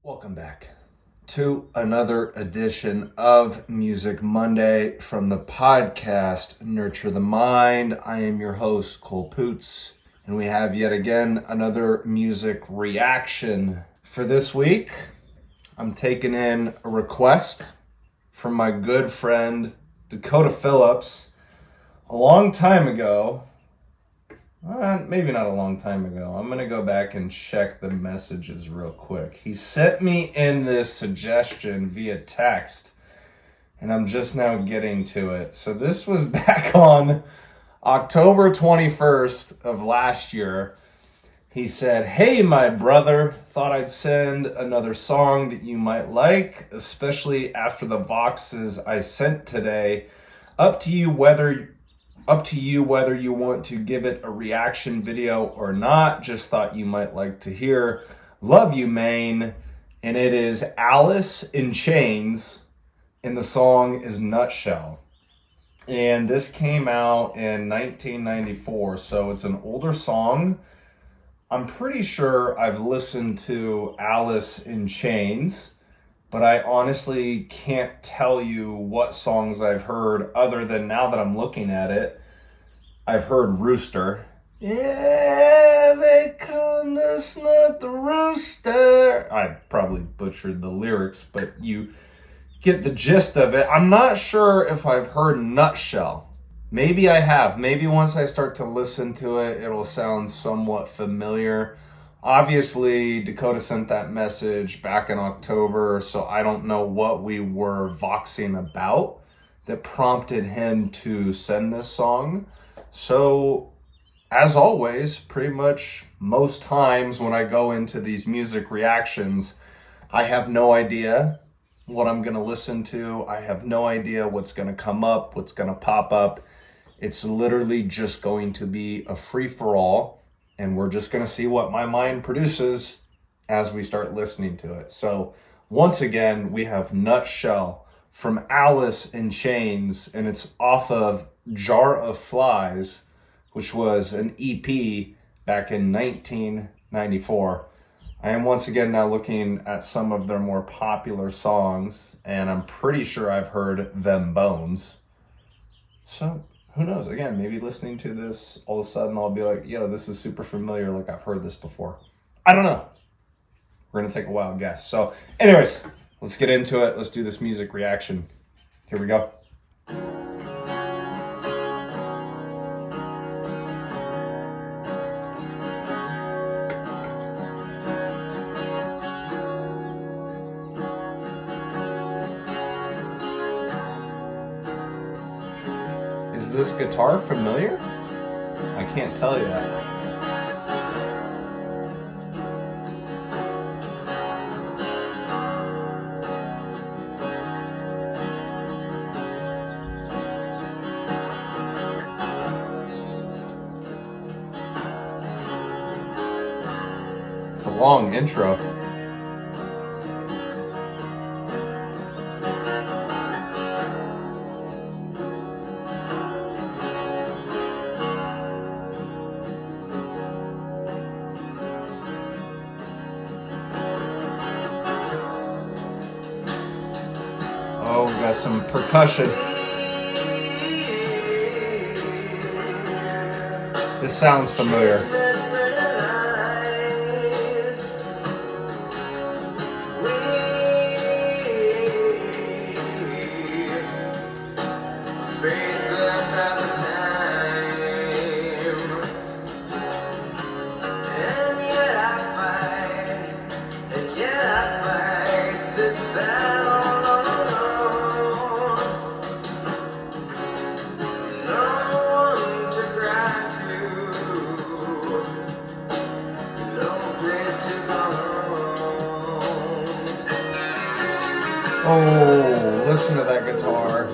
Welcome back to another edition of Music Monday from the podcast Nurture the Mind. I am your host, Cole Poots, and we have yet again another music reaction. For this week, I'm taking in a request from my good friend, Dakota Phillips. A long time ago, maybe not a long time ago. I'm going to go back and check the messages real quick. He sent me in this suggestion via text, and I'm just now getting to it. So this was back on October 21st of last year. He said, "Hey, my brother, thought I'd send another song that you might like, especially after the Voxes I sent today. Up to you whether you want to give it a reaction video or not. Just thought you might like to hear. Love you, Maine." And it is Alice in Chains, and the song is Nutshell. And this came out in 1994, so it's an older song. I'm pretty sure I've listened to Alice in Chains, but I honestly can't tell you what songs I've heard other than, now that I'm looking at it, I've heard Rooster. Yeah, they come to snuff the rooster. I probably butchered the lyrics, but you get the gist of it. I'm not sure if I've heard Nutshell. Maybe I have. Maybe once I start to listen to it, it'll sound somewhat familiar. Obviously, Dakota sent that message back in October, so I don't know what we were voxing about that prompted him to send this song. So, as always, pretty much most times when I go into these music reactions, I have no idea what I'm going to listen to. I have no idea what's going to come up, what's going to pop up. It's literally just going to be a free-for-all, and we're just going to see what my mind produces as we start listening to it. So once again, we have Nutshell from Alice in Chains, and it's off of Jar of Flies, which was an EP back in 1994. I am once again now looking at some of their more popular songs, and I'm pretty sure I've heard Them Bones. So who knows? Again, maybe listening to this, all of a sudden I'll be like, yo, this is super familiar, like I've heard this before. I don't know. We're going to take a wild guess. So anyways, let's get into it. Let's do this music reaction. Here we go. Is this guitar familiar? I can't tell you that. It's a long intro. Oh, we got some percussion. This sounds familiar. Oh, listen to that guitar.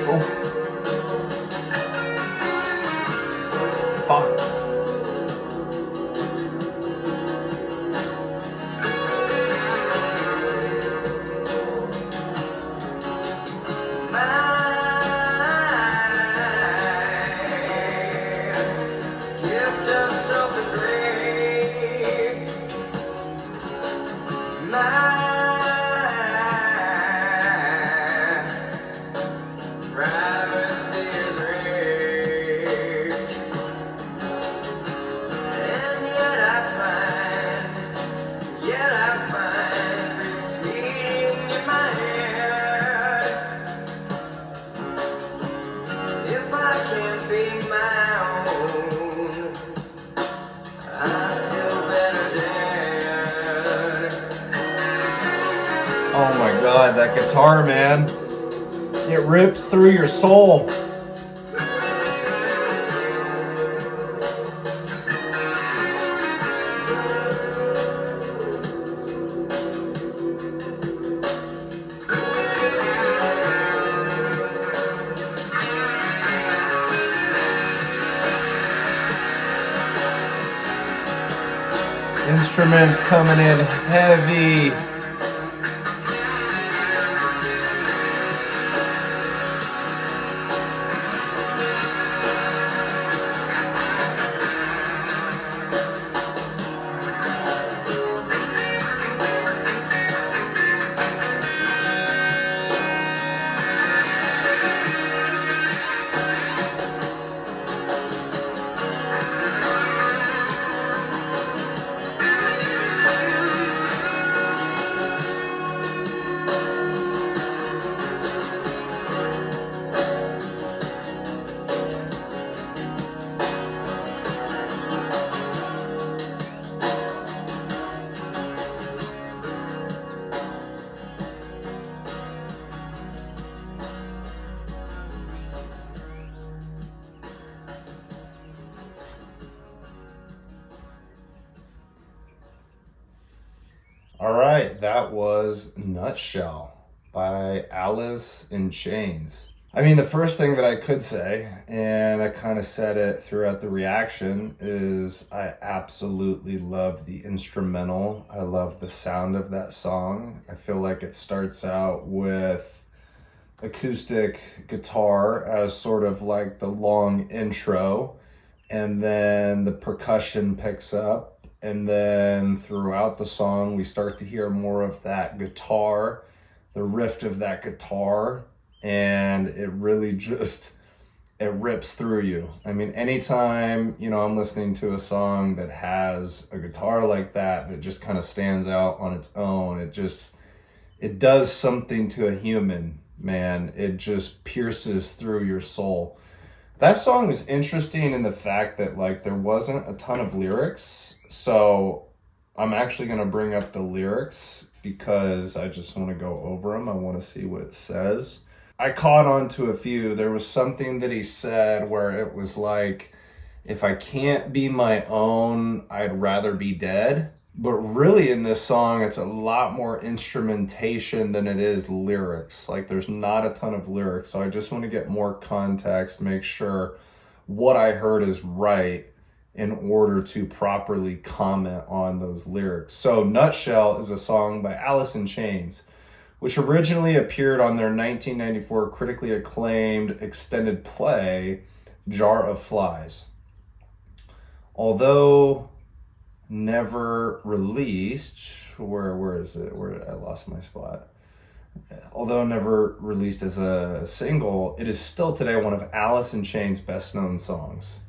Oh. Fuck. Gift of self-address. Oh my God, that guitar, man. It rips through your soul. Instruments coming in heavy. All right, that was Nutshell by Alice in Chains. I mean, the first thing that I could say, and I kind of said it throughout the reaction, is I absolutely love the instrumental. I love the sound of that song. I feel like it starts out with acoustic guitar as sort of like the long intro, and then the percussion picks up. And then throughout the song, we start to hear more of that guitar, the riff of that guitar, and it really just, it rips through you. I mean, anytime, I'm listening to a song that has a guitar like that, that just kind of stands out on its own, it does something to a human, man. It just pierces through your soul. That song is interesting in the fact that there wasn't a ton of lyrics. So I'm actually going to bring up the lyrics because I just want to go over them. I want to see what it says. I caught on to a few. There was something that he said where it was like, if I can't be my own, I'd rather be dead. But really in this song, it's a lot more instrumentation than it is lyrics. There's not a ton of lyrics. So I just want to get more context, make sure what I heard is right in order to properly comment on those lyrics. So Nutshell is a song by Alice in Chains, which originally appeared on their 1994 critically acclaimed extended play, Jar of Flies. Although never released, where is it? I lost my spot. Although never released as a single, it is still today one of Alice in Chains' best known songs.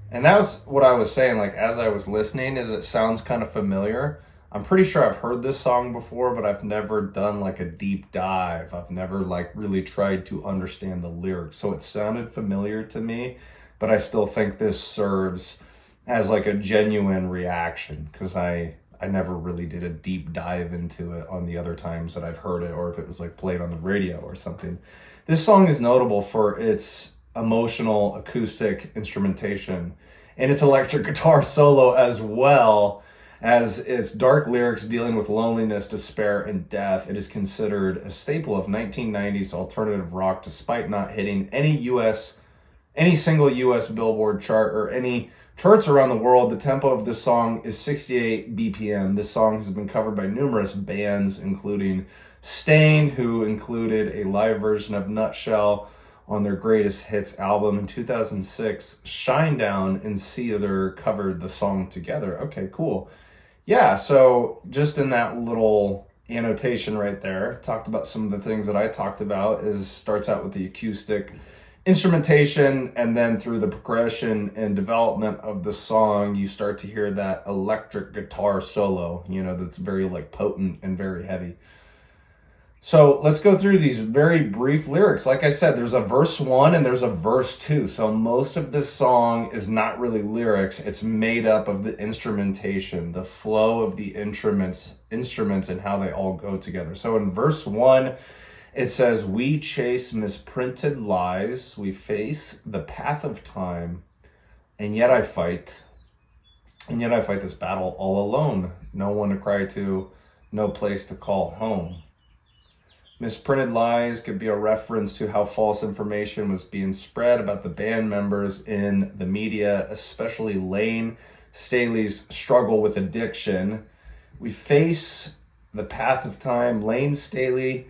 And that was what I was saying, as I was listening, is it sounds kind of familiar. I'm pretty sure I've heard this song before, but I've never done a deep dive. I've never really tried to understand the lyrics. So it sounded familiar to me, but I still think this serves as a genuine reaction because I never really did a deep dive into it on the other times that I've heard it, or if it was played on the radio or something. This song is notable for its emotional acoustic instrumentation and its electric guitar solo, as well as its dark lyrics dealing with loneliness, despair, and death. It is considered a staple of 1990s alternative rock, despite not hitting any single US Billboard chart or any charts around the world. The tempo of this song is 68 BPM. This song has been covered by numerous bands, including Staind, who included a live version of Nutshell on their Greatest Hits album in 2006. Shinedown and Seether covered the song together. Okay, cool. Yeah, so just in that little annotation right there, talked about some of the things that I talked about. Starts out with the acoustic instrumentation, and then through the progression and development of the song, you start to hear that electric guitar solo, that's very potent and very heavy. So let's go through these very brief lyrics. Like I said, there's a verse 1 and there's a verse 2. So most of this song is not really lyrics. It's made up of the instrumentation, the flow of the instruments and how they all go together. So in verse 1, it says, "We chase misprinted lies, we face the path of time, and yet I fight. And yet I fight this battle all alone. No one to cry to, no place to call home." Misprinted lies could be a reference to how false information was being spread about the band members in the media, especially Lane Staley's struggle with addiction. We face the path of time. Lane Staley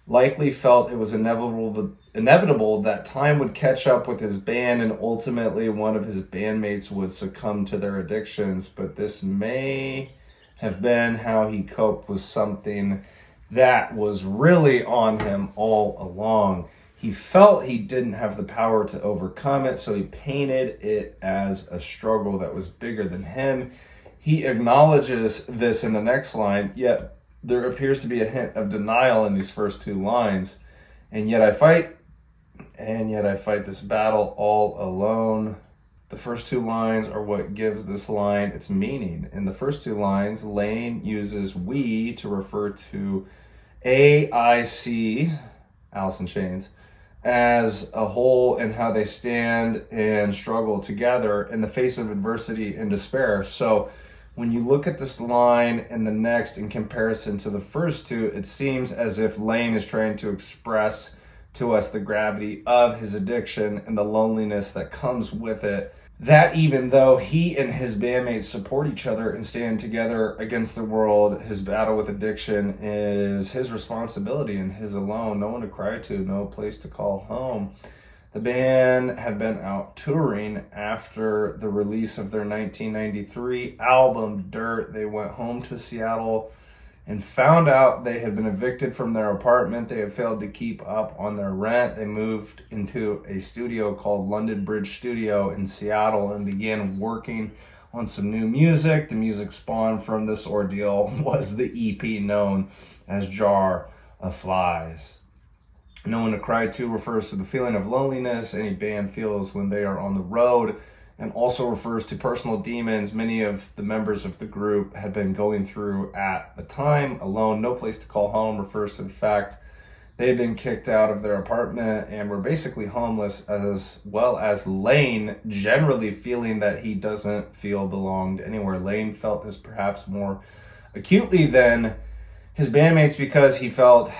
likely felt it was inevitable that time would catch up with his band and ultimately one of his bandmates would succumb to their addictions, but this may have been how he coped with something that was really on him all along. He felt he didn't have the power to overcome it, so he painted it as a struggle that was bigger than him. He acknowledges this in the next line, yet there appears to be a hint of denial in these first two lines. And yet I fight this battle all alone. The first two lines are what gives this line its meaning. In the first two lines, Lane uses "we" to refer to AIC, Alice in Chains, as a whole and how they stand and struggle together in the face of adversity and despair. So when you look at this line and the next in comparison to the first two, it seems as if Lane is trying to express to us the gravity of his addiction and the loneliness that comes with it. That even though he and his bandmates support each other and stand together against the world, his battle with addiction is his responsibility and his alone. No one to cry to, no place to call home. The band had been out touring after the release of their 1993 album, Dirt. They went home to Seattle and found out they had been evicted from their apartment. They had failed to keep up on their rent. They moved into a studio called London Bridge Studio in Seattle and began working on some new music. The music spawned from this ordeal was the EP known as Jar of Flies. No one to cry to refers to the feeling of loneliness any band feels when they are on the road, and also refers to personal demons many of the members of the group had been going through at the time. Alone, no place to call home refers to the fact they had been kicked out of their apartment and were basically homeless, as well as Lane generally feeling that he doesn't feel belonged anywhere. Lane felt this perhaps more acutely than his bandmates because he felt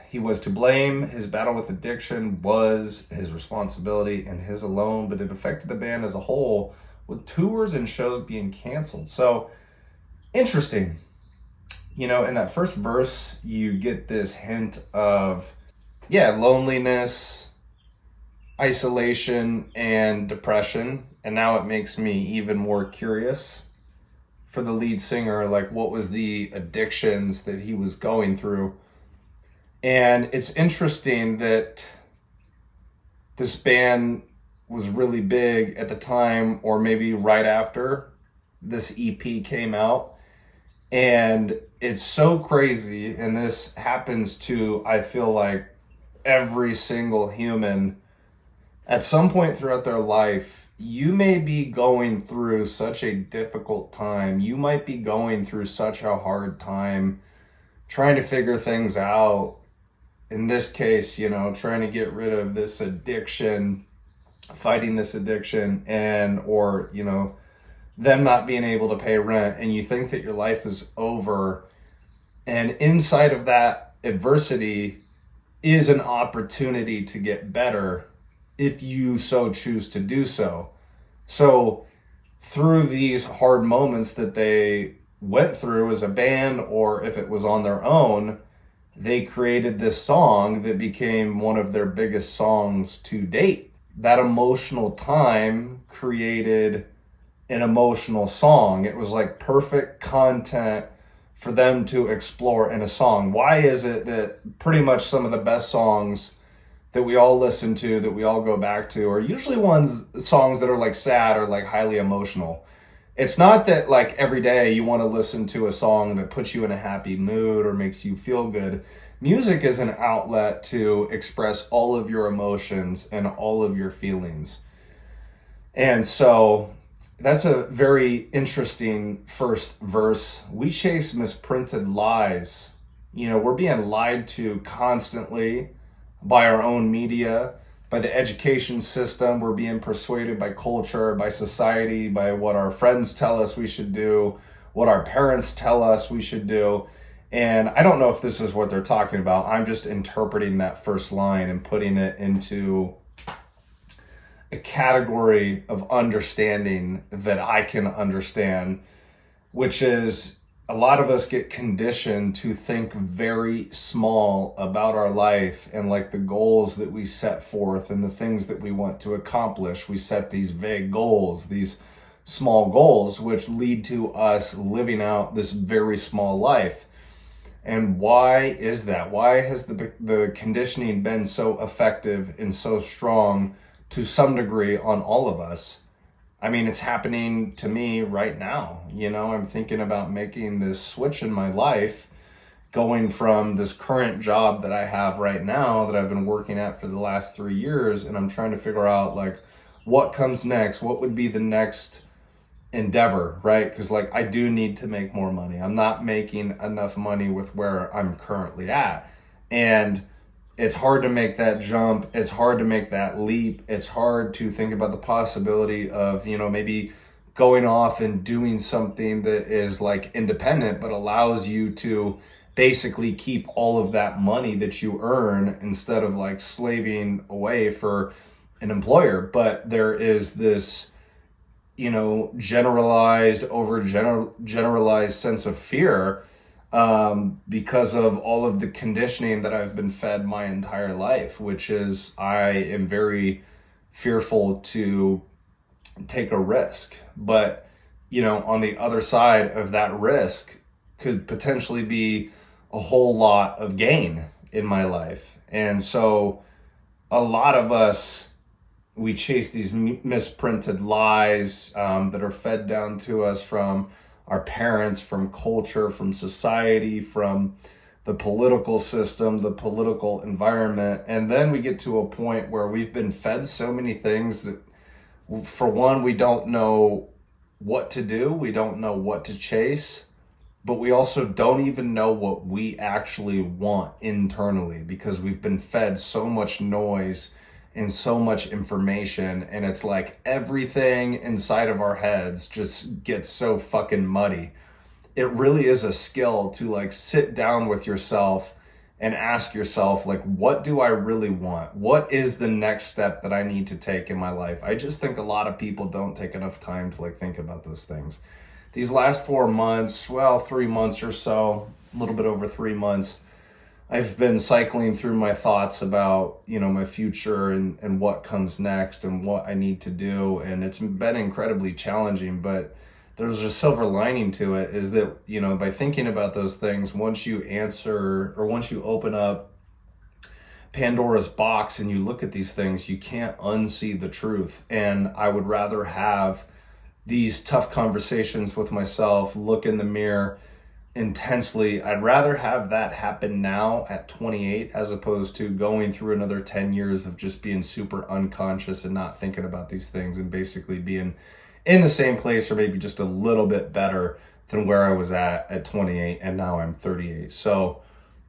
he was to blame. His battle with addiction was his responsibility and his alone, but it affected the band as a whole with tours and shows being canceled. So interesting. You know, in that first verse, you get this hint of, loneliness, isolation, and depression. And now it makes me even more curious for the lead singer, like what was the addictions that he was going through. And it's interesting that this band was really big at the time, or maybe right after this EP came out. And it's so crazy, and this happens to, I feel like, every single human. At some point throughout their life, you may be going through such a difficult time. You might be going through such a hard time trying to figure things out. In this case, trying to get rid of this addiction, fighting this addiction, or them not being able to pay rent, and you think that your life is over. And inside of that adversity is an opportunity to get better if you so choose to do so. So through these hard moments that they went through as a band, or if it was on their own, they created this song that became one of their biggest songs to date. That emotional time created an emotional song. It was like perfect content for them to explore in a song. Why is it that pretty much some of the best songs that we all listen to, that we all go back to, are usually songs that are like sad or like highly emotional? It's not that like every day you want to listen to a song that puts you in a happy mood or makes you feel good. music is an outlet to express all of your emotions and all of your feelings. And so that's a very interesting first verse. We chase misprinted lies. We're being lied to constantly by our own media, by the education system. We're being persuaded by culture, by society, by what our friends tell us we should do, what our parents tell us we should do. And I don't know if this is what they're talking about. I'm just interpreting that first line and putting it into a category of understanding that I can understand, which is a lot of us get conditioned to think very small about our life and like the goals that we set forth and the things that we want to accomplish. We set these vague goals, these small goals, which lead to us living out this very small life. And why is that? Why has the conditioning been so effective and so strong to some degree on all of us? I mean, it's happening to me right now. I'm thinking about making this switch in my life, going from this current job that I have right now that I've been working at for the last 3 years. And I'm trying to figure out like what comes next, what would be the next endeavor, right? Because like I do need to make more money. I'm not making enough money with where I'm currently at. And it's hard to make that jump. It's hard to make that leap. It's hard to think about the possibility of, maybe going off and doing something that is like independent, but allows you to basically keep all of that money that you earn instead of like slaving away for an employer. But there is this, generalized sense of fear because of all of the conditioning that I've been fed my entire life, which is I am very fearful to take a risk. But, on the other side of that risk could potentially be a whole lot of gain in my life. And so a lot of us, we chase these misprinted lies that are fed down to us from our parents, from culture, from society, from the political system, the political environment. And then we get to a point where we've been fed so many things that, for one, we don't know what to do. We don't know what to chase. But we also don't even know what we actually want internally because we've been fed so much noise and so much information, and it's like everything inside of our heads just gets so fucking muddy. It really is a skill to like sit down with yourself and ask yourself, like, what do I really want? What is the next step that I need to take in my life? I just think a lot of people don't take enough time to like think about those things. These last 4 months, 3 months or so, a little bit over 3 months, I've been cycling through my thoughts about, my future and what comes next and what I need to do. And it's been incredibly challenging, but there's a silver lining to it is that, by thinking about those things, once you open up Pandora's box and you look at these things, you can't unsee the truth. And I would rather have these tough conversations with myself, look in the mirror intensely. I'd rather have that happen now at 28 as opposed to going through another 10 years of just being super unconscious and not thinking about these things and basically being in the same place or maybe just a little bit better than where I was at 28 and now I'm 38. So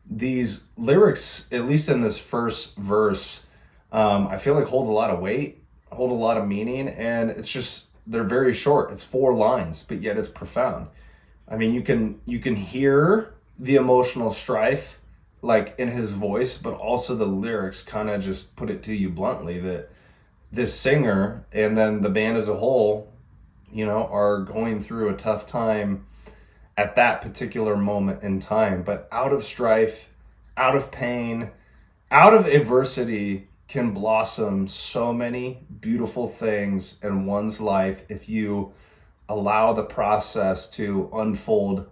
these lyrics, at least in this first verse, I feel like hold a lot of weight, hold a lot of meaning, and they're very short. It's 4 lines, but yet it's profound. I mean, you can hear the emotional strife like in his voice, but also the lyrics kind of just put it to you bluntly that this singer and then the band as a whole, are going through a tough time at that particular moment in time. But out of strife, out of pain, out of adversity can blossom so many beautiful things in one's life if you allow the process to unfold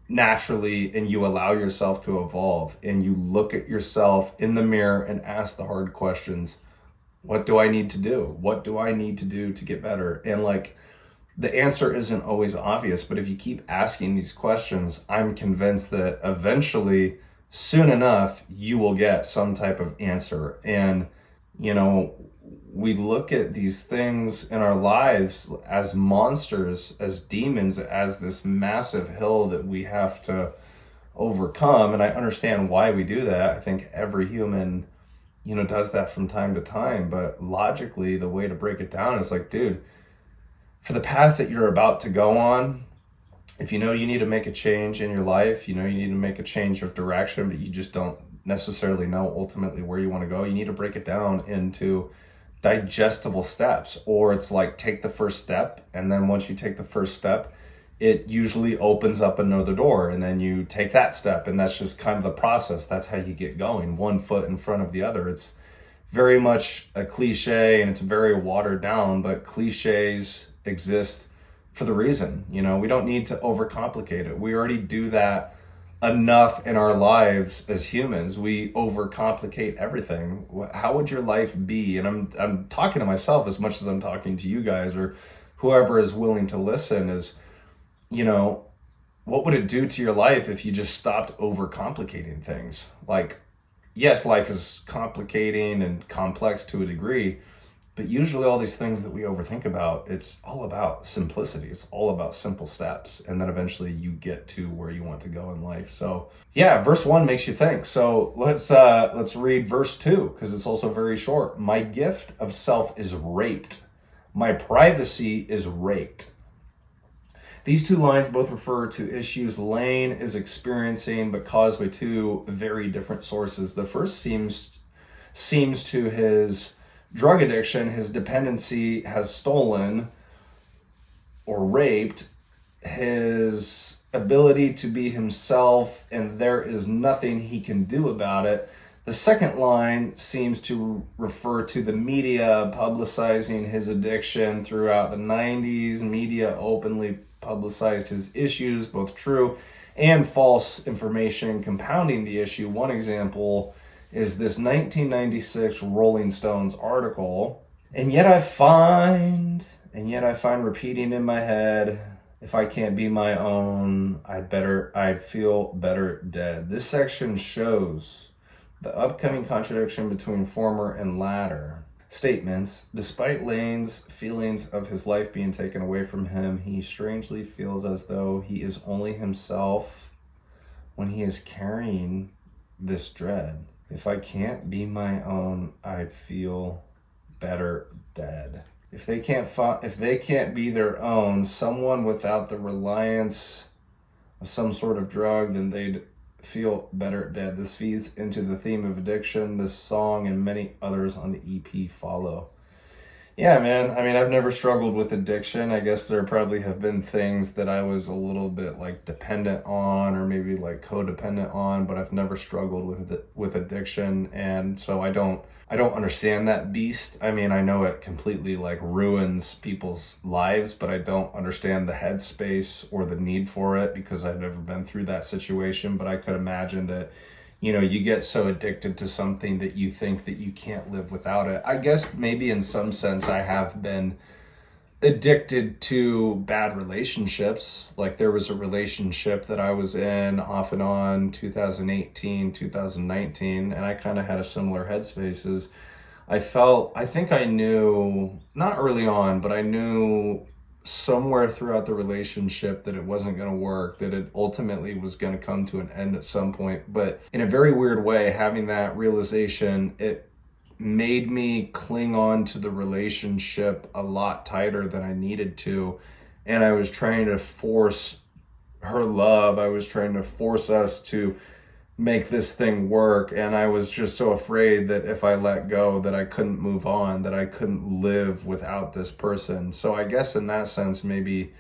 naturally and you allow yourself to evolve and you look at yourself in the mirror and ask the hard questions. What do I need to do? What do I need to do to get better? And like the answer isn't always obvious, but if you keep asking these questions, I'm convinced that eventually soon enough, you will get some type of answer. And, you know, we look at these things in our lives as monsters, as demons, as this massive hill that we have to overcome. And I understand why we do that. I think every human, does that from time to time. But logically, the way to break it down is like, dude, for the path that you're about to go on, if you know you need to make a change in your life, you need to make a change of direction, but you just don't necessarily know ultimately where you want to go, you need to break it down into digestible steps. Or it's like, take the first step, and then once you take the first step, it usually opens up another door, and then you take that step, and that's just kind of the process. That's how you get going, one foot in front of the other. It's very much a cliche, and it's very watered down, but cliches exist for the reason. We don't need to overcomplicate it. We already do that enough in our lives as humans. We overcomplicate everything. How would your life be? And I'm talking to myself as much as I'm talking to you guys, or whoever is willing to listen, is, what would it do to your life if you just stopped overcomplicating things? Like, yes, life is complicating and complex to a degree, but usually all these things that we overthink about, it's all about simplicity. It's all about simple steps. And then eventually you get to where you want to go in life. So yeah, verse 1 makes you think. So let's read verse 2, because it's also very short. My gift of self is raped. My privacy is raked. These two lines both refer to issues Lane is experiencing, but caused by two very different sources. The first seems to his drug addiction. His dependency has stolen or raped his ability to be himself, and there is nothing he can do about it. The second line seems to refer to the media publicizing his addiction throughout the 90s. Media openly publicized his issues, both true and false information compounding the issue. One example is this 1996 Rolling Stones article. And yet I find repeating in my head, if I can't be my own, I'd feel better dead. This section shows the upcoming contradiction between former and latter statements. Despite Lane's feelings of his life being taken away from him, he strangely feels as though he is only himself when he is carrying this dread. If I can't be my own, I'd feel better dead. If they can't be their own, someone without the reliance of some sort of drug, then they'd feel better dead. This feeds into the theme of addiction. This song and many others on the EP follow. Yeah, man. I mean, I've never struggled with addiction. I guess there probably have been things that I was a little bit like dependent on, or maybe like codependent on, but I've never struggled with addiction. And so I don't understand that beast. I mean, I know it completely like ruins people's lives, but I don't understand the headspace or the need for it, because I've never been through that situation. But I could imagine that, you get so addicted to something that you think that you can't live without it. I guess maybe in some sense I have been addicted to bad relationships. Like, there was a relationship that I was in off and on 2018, 2019, and I kind of had a similar headspace. I think I knew, not early on, but I knew somewhere throughout the relationship that it wasn't going to work, that it ultimately was going to come to an end at some point. But in a very weird way, having that realization, it made me cling on to the relationship a lot tighter than I needed to. And I was trying to force her love. I was trying to force us to make this thing work. And I was just so afraid that if I let go, that I couldn't move on, that I couldn't live without this person. So I guess in that sense, maybe,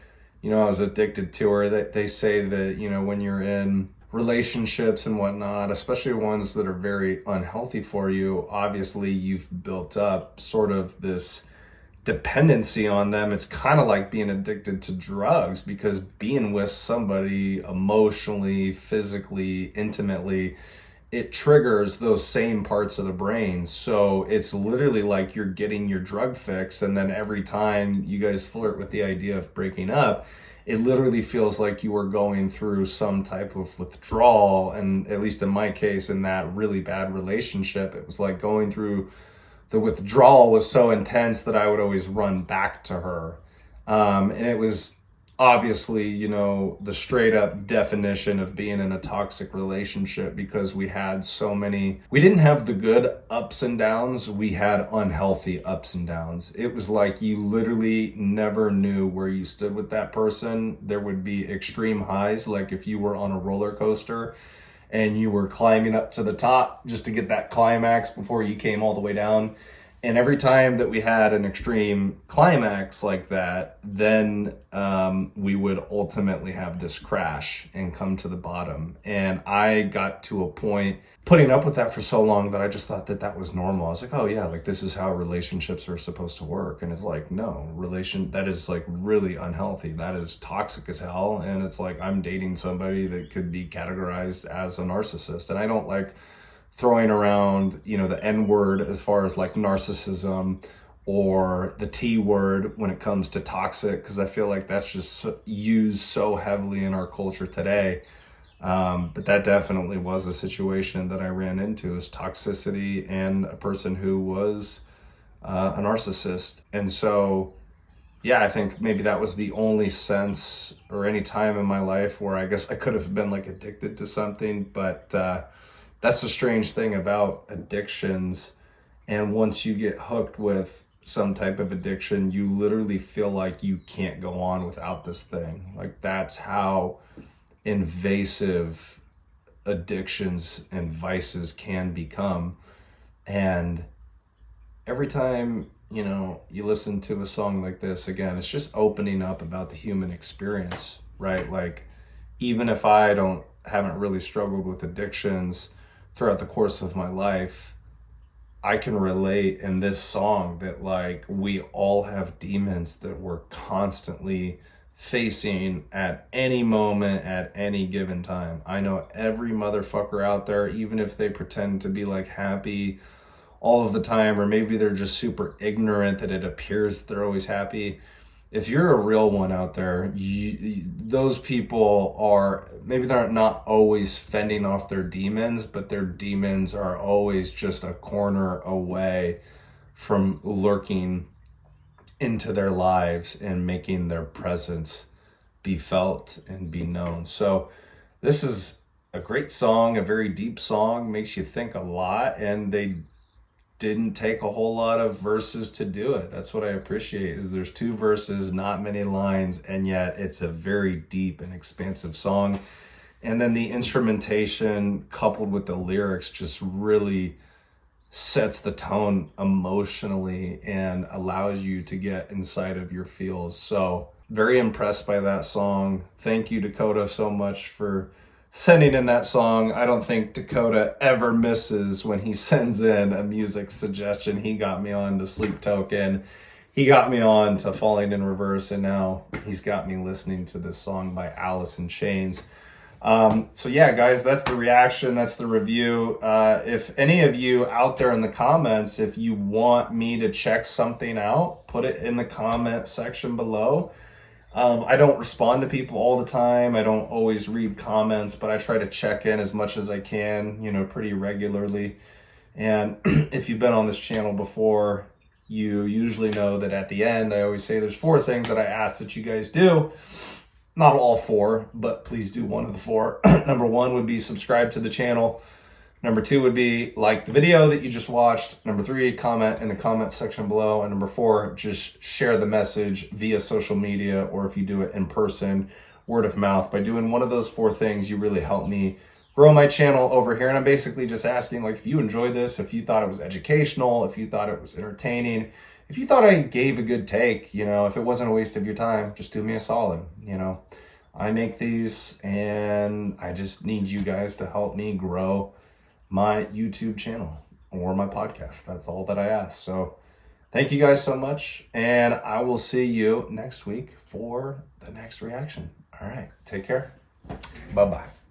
I was addicted to her. They say that, when you're in relationships and whatnot, especially ones that are very unhealthy for you, obviously you've built up sort of this dependency on them. It's kind of like being addicted to drugs, because being with somebody emotionally, physically, intimately it triggers those same parts of the brain. So it's literally like you're getting your drug fix, and then every time you guys flirt with the idea of breaking up, it literally feels like you were going through some type of withdrawal. And at least in my case, in that really bad relationship, it was like going through, the withdrawal was so intense that I would always run back to her. And it was obviously, the straight up definition of being in a toxic relationship, because we didn't have the good ups and downs. We had unhealthy ups and downs. It was like you literally never knew where you stood with that person. There would be extreme highs, like if you were on a roller coaster and you were climbing up to the top just to get that climax before you came all the way down. And every time that we had an extreme climax like that, then we would ultimately have this crash and come to the bottom. And I got to a point putting up with that for so long that I just thought that that was normal. I was like, oh yeah, like this is how relationships are supposed to work. And it's like, no, that is like really unhealthy. That is toxic as hell. And it's like, I'm dating somebody that could be categorized as a narcissist. And I don't like throwing around, the N word as far as like narcissism, or the T word when it comes to toxic, because I feel like that's just used so heavily in our culture today. But that definitely was a situation that I ran into, is toxicity and a person who was a narcissist. And so, yeah, I think maybe that was the only sense or any time in my life where I guess I could have been like addicted to something. But that's the strange thing about addictions. And once you get hooked with some type of addiction, you literally feel like you can't go on without this thing. Like that's how invasive addictions and vices can become. And every time, you listen to a song like this, again, it's just opening up about the human experience, right? Like, even if I haven't really struggled with addictions throughout the course of my life, I can relate in this song that like we all have demons that we're constantly facing at any moment, at any given time. I know every motherfucker out there, even if they pretend to be like happy all of the time, or maybe they're just super ignorant that it appears they're always happy. If you're a real one out there, those people are, maybe they're not always fending off their demons, but their demons are always just a corner away from lurking into their lives and making their presence be felt and be known. So this is a great song, a very deep song, makes you think a lot, and they didn't take a whole lot of verses to do it. That's what I appreciate, is there's 2 verses, not many lines, and yet it's a very deep and expansive song. And then the instrumentation coupled with the lyrics just really sets the tone emotionally and allows you to get inside of your feels. So very impressed by that song. Thank you, Dakota, so much for sending in that song. I don't think Dakota ever misses when he sends in a music suggestion. He got me on to Sleep Token. He got me on to Falling in Reverse, and now he's got me listening to this song by Alice in Chains. So yeah, guys, that's the reaction. That's the review. If any of you out there in the comments, if you want me to check something out, put it in the comment section below. I don't respond to people all the time. I don't always read comments, but I try to check in as much as I can, pretty regularly. And if you've been on this channel before, you usually know that at the end, I always say there's 4 things that I ask that you guys do. Not all 4, but please do one of the 4. Number 1 would be subscribe to the channel. Number 2 would be like the video that you just watched. Number 3, comment in the comment section below. And number 4, just share the message via social media, or if you do it in person, word of mouth. By doing one of those 4 things, you really help me grow my channel over here. And I'm basically just asking, like, if you enjoyed this, if you thought it was educational, if you thought it was entertaining, if you thought I gave a good take, if it wasn't a waste of your time, just do me a solid. I make these and I just need you guys to help me grow my YouTube channel or my podcast. That's all that I ask. So thank you guys so much, and I will see you next week for the next reaction. All right, take care. Bye-bye.